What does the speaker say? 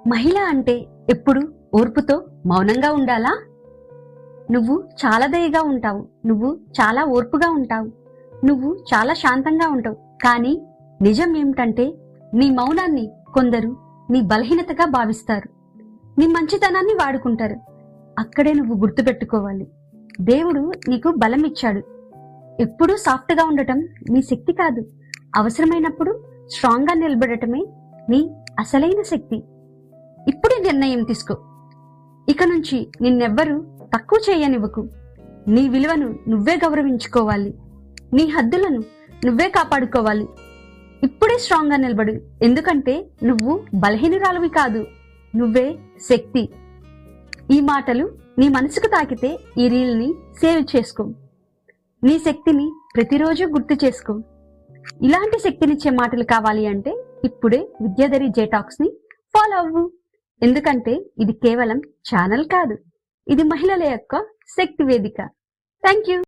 మహిళ అంటే ఎప్పుడు ఓర్పుతో మౌనంగా ఉండాలా? నువ్వు చాలా దయగా ఉంటావు, నువ్వు చాలా ఓర్పుగా ఉంటావు, నువ్వు చాలా శాంతంగా ఉంటావు. కానీ నిజం ఏమిటంటే నీ మౌనాన్ని కొందరు నీ బలహీనతగా భావిస్తారు, నీ మంచితనాన్ని వాడుకుంటారు. అక్కడే నువ్వు గుర్తుపెట్టుకోవాలి, దేవుడు నీకు బలం ఇచ్చాడు. ఎప్పుడూ సాఫ్ట్గా ఉండటం నీ శక్తి కాదు. అవసరమైనప్పుడు స్ట్రాంగ్గా నిలబడటమే నీ అసలైన శక్తి. ఇప్పుడే నిర్ణయం తీసుకో. ఇక నుంచి నిన్నెవ్వరూ తక్కువ చేయనివ్వకు. నీ విలువను నువ్వే గౌరవించుకోవాలి, నీ హద్దులను నువ్వే కాపాడుకోవాలి. ఇప్పుడే స్ట్రాంగ్గా నిలబడు, ఎందుకంటే నువ్వు బలహీనురాలువి కాదు, నువ్వే శక్తి. ఈ మాటలు నీ మనసుకు తాకితే ఈ రీల్ని సేవ్ చేసుకో. నీ శక్తిని ప్రతిరోజు గుర్తు చేసుకో. ఇలాంటి శక్తినిచ్చే మాటలు కావాలి అంటే ఇప్పుడే విద్యాధరి జేటాక్స్ ని ఫాలో అవ్వు. ఎందుకంటే ఇది కేవలం ఛానల్ కాదు, ఇది మహిళల యొక్క శక్తి వేదిక. Thank you.